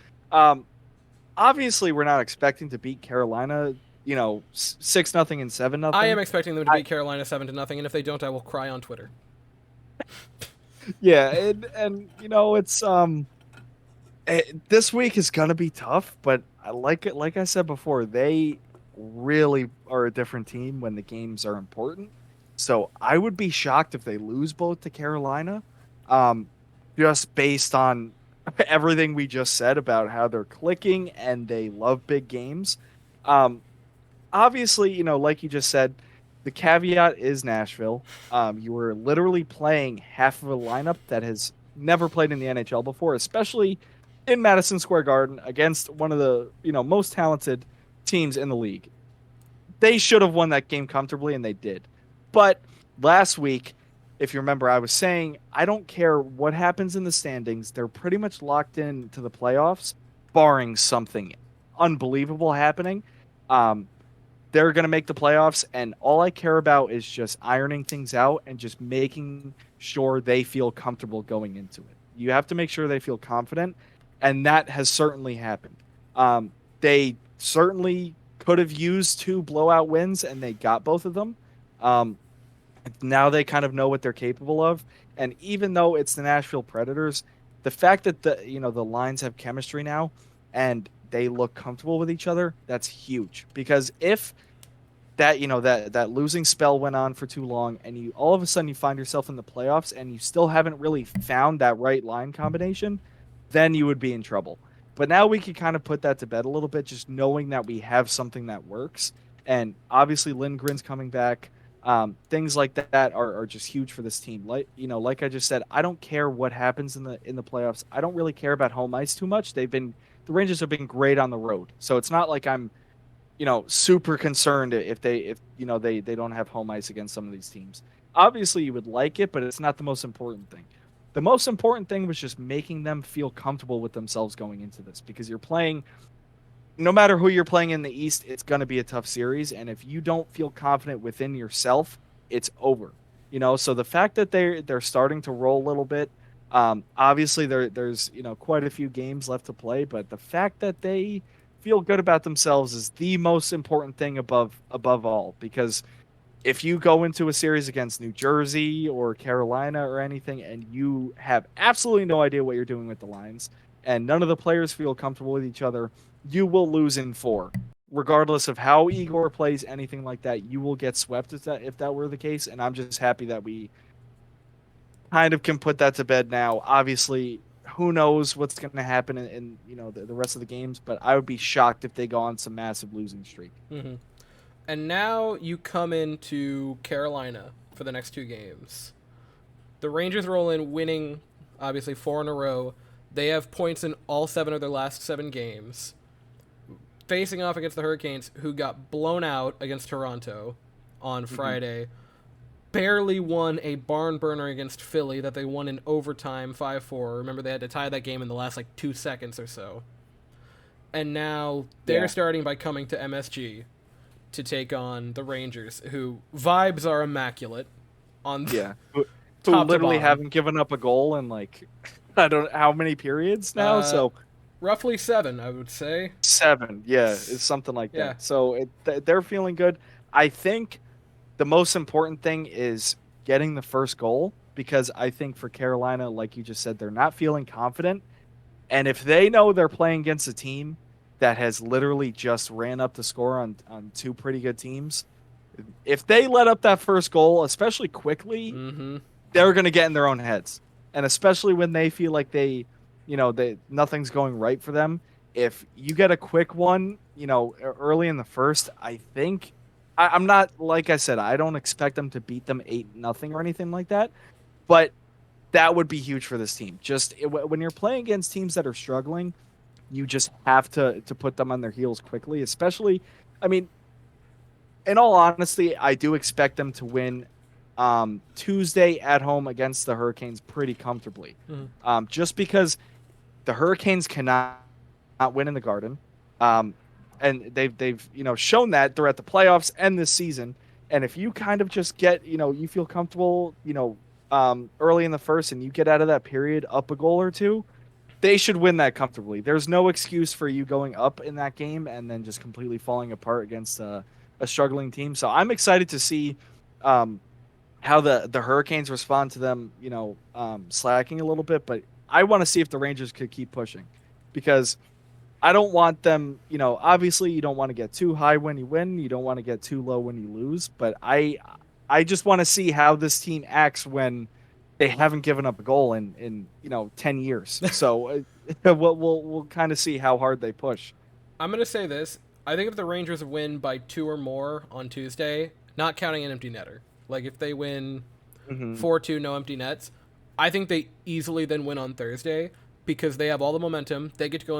Obviously, we're not expecting to beat Carolina, 6-0 and 7-0. I am expecting them to beat Carolina 7-0, and if they don't, I will cry on Twitter. Yeah, and it's this week is gonna be tough, but like I said before, they really are a different team when the games are important. So I would be shocked if they lose both to Carolina, just based on everything we just said about how they're clicking and they love big games. Obviously, like you just said, the caveat is Nashville. You were literally playing half of a lineup that has never played in the NHL before, especially in Madison Square Garden against one of the most talented teams in the league. They should have won that game comfortably, and they did. But last week, if you remember, I was saying I don't care what happens in the standings. They're pretty much locked in to the playoffs, barring something unbelievable happening. They're going to make the playoffs, and all I care about is just ironing things out and just making sure they feel comfortable going into it. You have to make sure they feel confident, and that has certainly happened. They certainly could have used 2 blowout wins, and they got both of them. Now they kind of know what they're capable of, and even though it's the Nashville Predators, the fact that the lines have chemistry now, and they look comfortable with each other, that's huge. Because if that that losing spell went on for too long, and you all of a sudden you find yourself in the playoffs and you still haven't really found that right line combination, then you would be in trouble. But now we can kind of put that to bed a little bit, just knowing that we have something that works. And obviously Lindgren's coming back. Things like that are just huge for this team. Like I just said, I don't care what happens in the playoffs. I don't really care about home ice too much. The Rangers have been great on the road, so it's not like I'm, super concerned if they don't have home ice against some of these teams. Obviously, you would like it, but it's not the most important thing. The most important thing was just making them feel comfortable with themselves going into this, because you're playing. No matter who you're playing in the East, it's going to be a tough series, and if you don't feel confident within yourself, it's over. So the fact that they're starting to roll a little bit. Obviously, there's quite a few games left to play, but the fact that they feel good about themselves is the most important thing above all. Because if you go into a series against New Jersey or Carolina or anything, and you have absolutely no idea what you're doing with the lines, and none of the players feel comfortable with each other, you will lose in 4. Regardless of how Igor plays, anything like that, you will get swept if that were the case. And I'm just happy that we kind of can put that to bed now. Obviously, who knows what's going to happen in the rest of the games, but I would be shocked if they go on some massive losing streak. Mm-hmm. And now you come into Carolina for the next 2 games. The Rangers roll in, winning, obviously, 4 in a row. They have points in all 7 of their last 7 games. Facing off against the Hurricanes, who got blown out against Toronto on Friday. Barely won a barn burner against Philly that they won in overtime 5-4. Remember, they had to tie that game in the last 2 seconds or so. And now they're starting by coming to MSG to take on the Rangers, who vibes are immaculate. Who literally haven't given up a goal in I don't know how many periods now. So roughly 7, I would say. 7, it's something like that. So they're feeling good. I think the most important thing is getting the first goal, because I think for Carolina, like you just said, they're not feeling confident. And if they know they're playing against a team that has literally just ran up the score on 2 pretty good teams, If they let up that first goal, especially quickly, Mm-hmm. they're going to get in their own heads. And especially when they feel like nothing's going right for them. If you get a quick one, early in the first, I think I'm not, like I said, I don't expect them to beat them 8-0 or anything like that, but that would be huge for this team. When you're playing against teams that are struggling, you just have to put them on their heels quickly, especially, I mean, in all honesty, I do expect them to win Tuesday at home against the Hurricanes pretty comfortably. Mm-hmm. Just because the Hurricanes cannot not win in the Garden, and they've shown that throughout the playoffs and this season. And if you kind of just get you feel comfortable early in the first and you get out of that period up a goal or two, they should win that comfortably. There's no excuse for you going up in that game and then just completely falling apart against a struggling team. So I'm excited to see how the Hurricanes respond to them, slacking a little bit. But I want to see if the Rangers could keep pushing, because I don't want them, obviously you don't want to get too high when you win. You don't want to get too low when you lose. But I just want to see how this team acts when they haven't given up a goal in 10 years. So we'll kind of see how hard they push. I'm going to say this. I think if the Rangers win by 2 or more on Tuesday, not counting an empty netter, like if they win 4-2, no empty nets, I think they easily then win on Thursday, because they have all the momentum. They get to go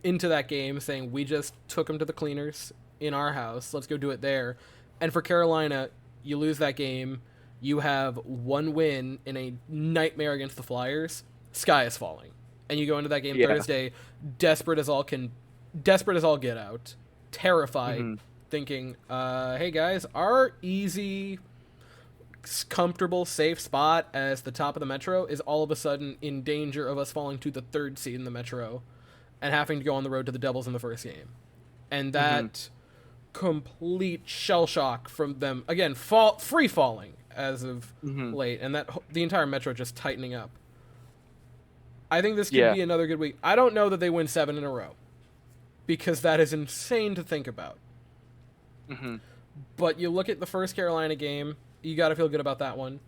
into that game saying, we just took them to the cleaners in our house. Let's go do it there. And for Carolina, you lose that game. You have one win in a nightmare against the Flyers. Sky is falling. And you go into that game Thursday, desperate as all get out, terrified, thinking, hey guys, our easy, comfortable, safe spot as the top of the Metro is all of a sudden in danger of us falling to the 3rd seed in the Metro and having to go on the road to the Devils in the first game. And that complete shell shock from them, again, free falling as of late, and that the entire Metro just tightening up. I think this could be another good week. I don't know that they win 7 in a row, because that is insane to think about. But you look at the first Carolina game, you got to feel good about that one.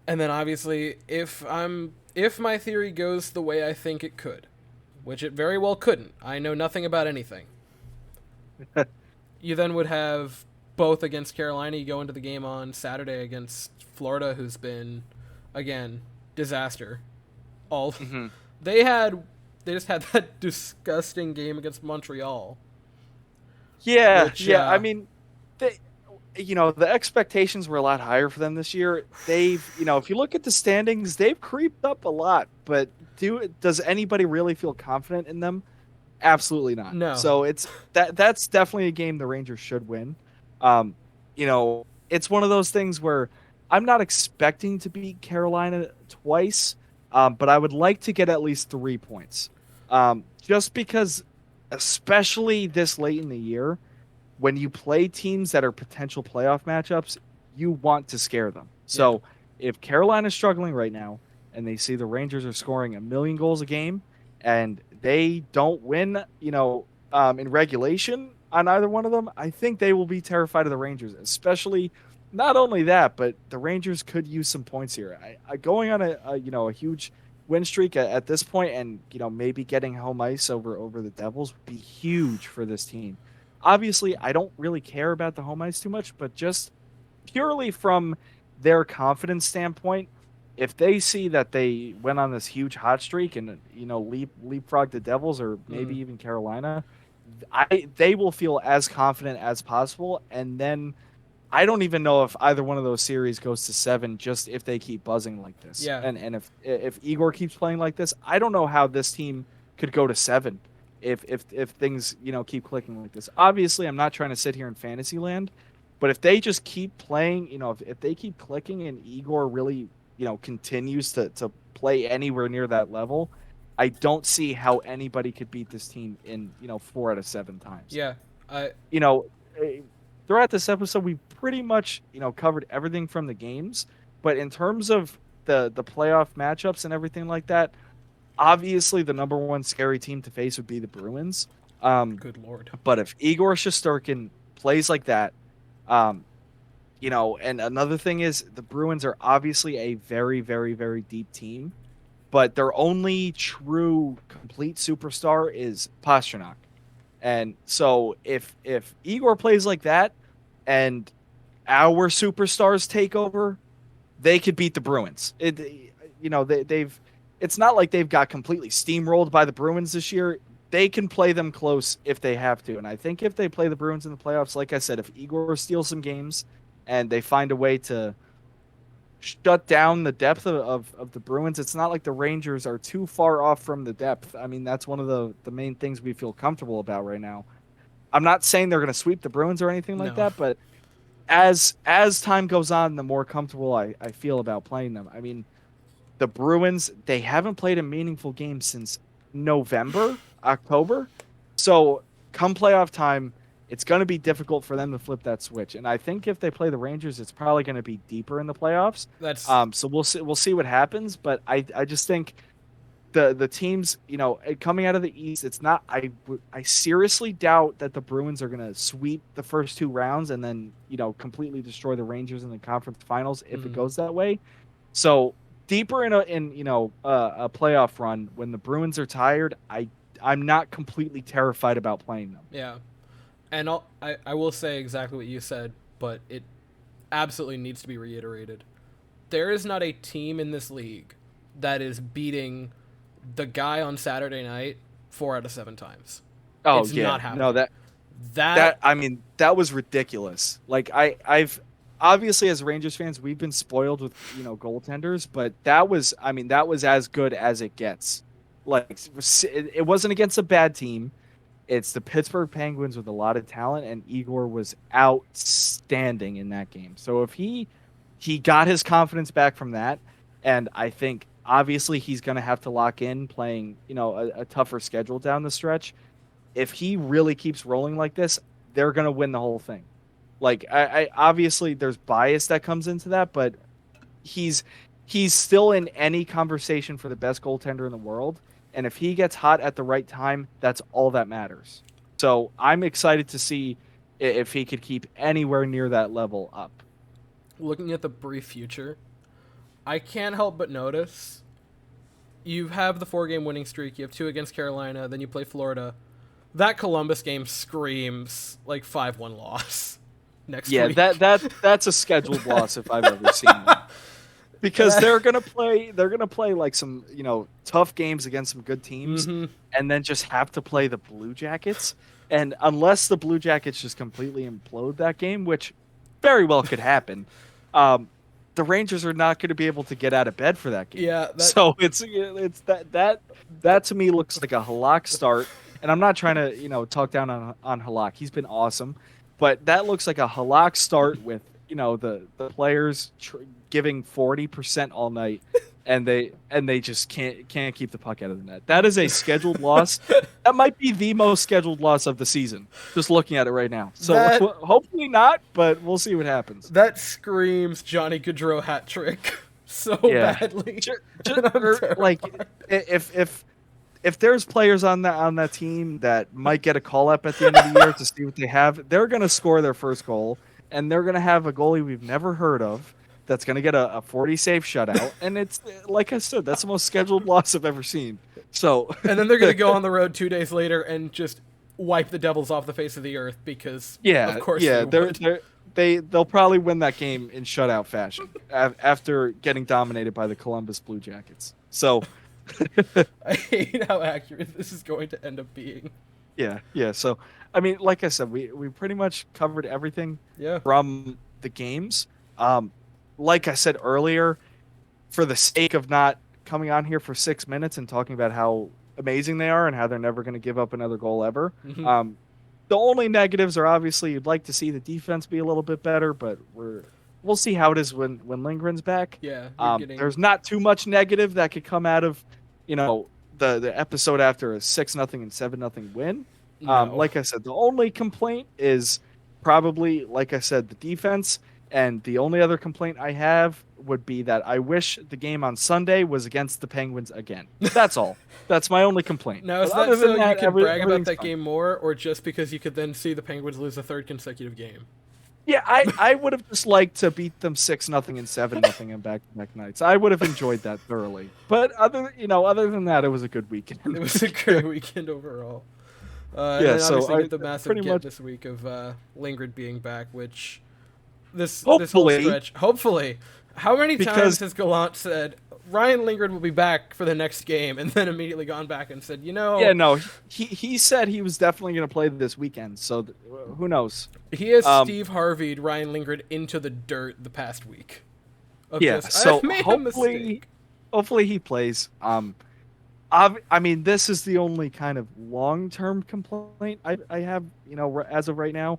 And then obviously, if my theory goes the way I think it could, which it very well couldn't, I know nothing about anything. You then would have both against Carolina. You go into the game on Saturday against Florida, who's been, again, disaster. They just had that disgusting game against Montreal. I mean, the expectations were a lot higher for them this year. They've, if you look at the standings, they've creeped up a lot. But does anybody really feel confident in them? Absolutely not. No. So that's definitely a game the Rangers should win. It's one of those things where I'm not expecting to beat Carolina twice, but I would like to get at least 3 points. Just because, especially this late in the year, when you play teams that are potential playoff matchups, you want to scare them. So if Carolina's struggling right now and they see the Rangers are scoring 1 million goals a game and they don't win, in regulation on either one of them, I think they will be terrified of the Rangers, especially not only that, but the Rangers could use some points here. Going on a huge win streak at this point and, maybe getting home ice over the Devils would be huge for this team. Obviously, I don't really care about the home ice too much, but just purely from their confidence standpoint, if they see that they went on this huge hot streak and leapfrog the Devils or maybe even Carolina, they will feel as confident as possible. And then I don't even know if either one of those series goes to 7, just if they keep buzzing like this. Yeah. And if Igor keeps playing like this, I don't know how this team could go to 7 if things keep clicking like this. Obviously, I'm not trying to sit here in fantasy land, but if they just keep playing, if they keep clicking and Igor really continues to play anywhere near that level, I don't see how anybody could beat this team in 4 out of 7 times. Yeah, throughout this episode, we pretty much covered everything from the games, but in terms of the playoff matchups and everything like that, obviously the number one scary team to face would be the Bruins. Good Lord. But if Igor Shesterkin plays like that, Um, and another thing is the Bruins are obviously a very, very, very deep team, but their only true complete superstar is Pastrnak. And so if Igor plays like that and our superstars take over, they could beat the Bruins. They've it's not like they've got completely steamrolled by the Bruins this year. They can play them close if they have to. And I think if they play the Bruins in the playoffs, like I said, if Igor steals some games and they find a way to shut down the depth of the Bruins, it's not like the Rangers are too far off from the depth. I mean, that's one of the main things we feel comfortable about right now. I'm not saying they're going to sweep the Bruins or anything like that, but as time goes on, the more comfortable I feel about playing them. I mean, the Bruins, they haven't played a meaningful game since November, October. So come playoff time, it's going to be difficult for them to flip that switch. And I think if they play the Rangers, it's probably going to be deeper in the playoffs. So we'll see what happens. But I just think the teams, coming out of the East, it's not. I seriously doubt that the Bruins are going to sweep the first two rounds and then completely destroy the Rangers in the conference finals if it goes that way. So deeper in a playoff run, when the Bruins are tired, I'm not completely terrified about playing them. Yeah, and I will say exactly what you said, but it absolutely needs to be reiterated. There is not a team in this league that is beating the guy on Saturday night 4 out of 7 times. Oh, it's not happening. No, that was ridiculous. Like I've obviously, as Rangers fans, we've been spoiled with goaltenders, but that was as good as it gets. Like it wasn't against a bad team. It's the Pittsburgh Penguins with a lot of talent, and Igor was outstanding in that game. So if he got his confidence back from that, and I think obviously he's going to have to lock in playing a tougher schedule down the stretch. If he really keeps rolling like this, they're going to win the whole thing. Like I obviously there's bias that comes into that, but he's still in any conversation for the best goaltender in the world. And if he gets hot at the right time, that's all that matters. So I'm excited to see if he could keep anywhere near that level up. Looking at the brief future, I can't help but notice you have the 4-game winning streak. You have 2 against Carolina, then you play Florida. That Columbus game screams like 5-1 loss next week. Yeah, that's a scheduled loss if I've ever seen it. Because they're gonna play like some tough games against some good teams, and then just have to play the Blue Jackets. And unless the Blue Jackets just completely implode that game, which very well could happen, the Rangers are not going to be able to get out of bed for that game. Yeah. So it's that to me looks like a Halak start. And I'm not trying to talk down on Halak. He's been awesome, but that looks like a Halak start with the players giving 40% all night, and they just can't keep the puck out of the net. That is a scheduled loss. That might be the most scheduled loss of the season. Just looking at it right now. So hopefully not, but we'll see what happens. That screams Johnny Gaudreau hat trick so badly. Like if there's players on that team that might get a call up at the end of the year to see what they have, they're going to score their first goal, and they're going to have a goalie we've never heard of that's going to get a 40-save shutout. And it's, like I said, that's the most scheduled loss I've ever seen. So, and then they're going to go on the road 2 days later and just wipe the Devils off the face of the earth because, of course, they'll probably win that game in shutout fashion after getting dominated by the Columbus Blue Jackets. So, I hate how accurate this is going to end up being. Yeah. So, I mean, like I said, we pretty much covered everything from the games. Like I said earlier, for the sake of not coming on here for 6 minutes and talking about how amazing they are and how they're never going to give up another goal ever. The only negatives are obviously you'd like to see the defense be a little bit better, but we'll see how it is when Lindgren's back. Yeah. There's not too much negative that could come out of the episode after a 6-0 and 7-0 win. No. Like I said, the only complaint is probably, like I said, the defense. And the only other complaint I have would be that I wish the game on Sunday was against the Penguins again. That's all. That's my only complaint. Now, is that so you can brag about that game more, or just because you could then see the Penguins lose a 3rd consecutive game? Yeah, I would have just liked to beat them 6-0 and 7-0 in back-to-back nights. I would have enjoyed that thoroughly. But other than that, it was a good weekend. It was a great weekend overall. And Yeah, then so obviously get the massive pretty get much this week of Lingard being back, which this whole hopefully, stretch, hopefully. How many times because has Gallant said Ryan Lingard will be back for the next game, and then immediately gone back and said, yeah, no, he said he was definitely going to play this weekend. So who knows? he has Steve Harvey'd Ryan Lingard into the dirt the past week. Yeah, Just, so I've made a mistake. hopefully he plays. I mean, this is the only kind of long-term complaint I have, as of right now.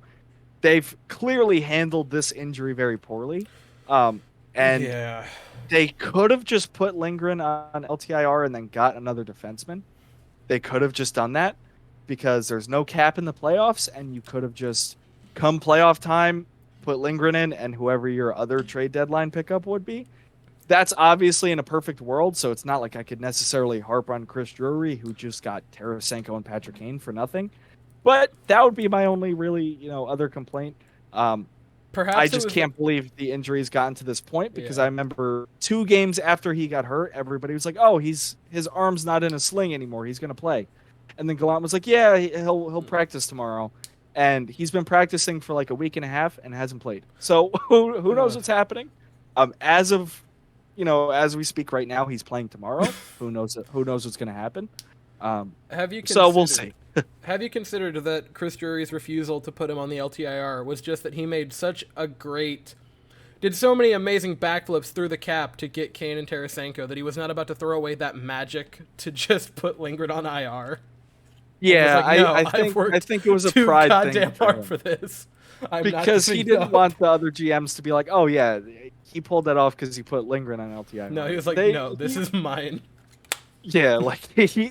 They've clearly handled this injury very poorly. And Yeah. they could have just put Lindgren on LTIR and then got another defenseman. They could have just done that because there's no cap in the playoffs, and you could have just come playoff time, put Lindgren in, and whoever your other trade deadline pickup would be. That's obviously in a perfect world, so it's not like I could necessarily harp on Chris Drury, who just got Tarasenko and Patrick Kane for nothing. But that would be my only really, other complaint. Perhaps I just can't believe the injury's gotten to this point because I remember 2 games after he got hurt, everybody was like, "Oh, his arm's not in a sling anymore. He's going to play." And then Gallant was like, "Yeah, he'll practice tomorrow." And he's been practicing for like a week and a half and hasn't played. So who knows what's happening? As of as we speak right now, he's playing tomorrow. Who knows what's going to happen? So we'll see. Have you considered that Chris Drury's refusal to put him on the LTIR was just that he made did so many amazing backflips through the cap to get Kane and Tarasenko that he was not about to throw away that magic to just put Lingard on IR? Yeah, I think it was a pride thing. Goddamn hard for this. Because he didn't want the other GMs to be like, "Oh yeah, he pulled that off because he put Lindgren on LTIR." No, he was like, "No, this is mine." Yeah, like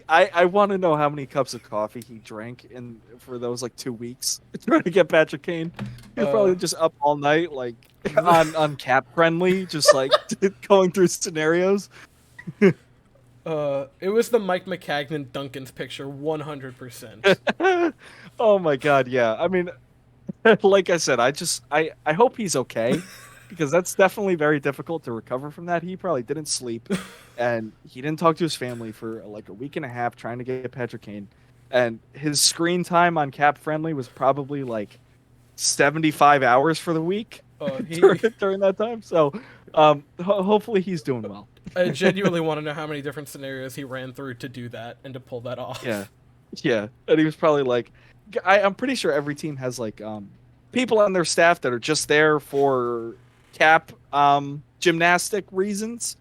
I want to know how many cups of coffee he drank for those like 2 weeks trying to get Patrick Kane. He was probably just up all night, like on Cap Friendly, just like going through scenarios. It was the Mike McCagnon Duncan's picture, 100%. Oh my god, yeah. I mean, like I said, I hope he's okay. Because that's definitely very difficult to recover from that. He probably didn't sleep, and he didn't talk to his family for like a week and a half trying to get Patrick Kane. And his screen time on Cap Friendly was probably like 75 hours for the week during that time. So hopefully he's doing well. I genuinely want to know how many different scenarios he ran through to do that and to pull that off. Yeah. And he was probably like, I'm pretty sure every team has like people on their staff that are just there for cap gymnastic reasons,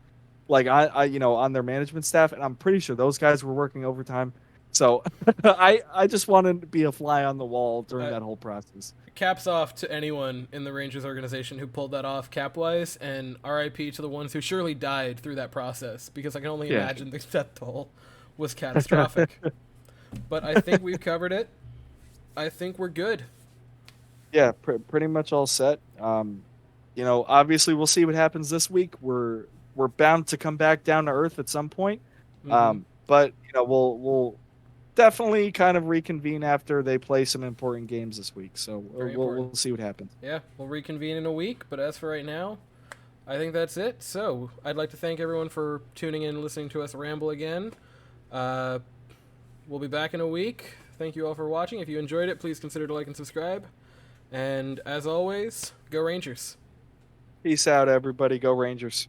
like I on their management staff, and I'm pretty sure those guys were working overtime. So I just wanted to be a fly on the wall during that whole process. Caps off to anyone in the Rangers organization who pulled that off cap-wise, and RIP to the ones who surely died through that process, because I can only imagine the death toll was catastrophic. But I think we've covered it. I think we're good. Yeah, pretty much all set. Obviously we'll see what happens this week. We're bound to come back down to earth at some point. But we'll definitely kind of reconvene after they play some important games this week. So we'll see what happens. Yeah, we'll reconvene in a week. But as for right now, I think that's it. So I'd like to thank everyone for tuning in and listening to us ramble again. We'll be back in a week. Thank you all for watching. If you enjoyed it, please consider to like and subscribe. And as always, go Rangers. Peace out, everybody. Go Rangers.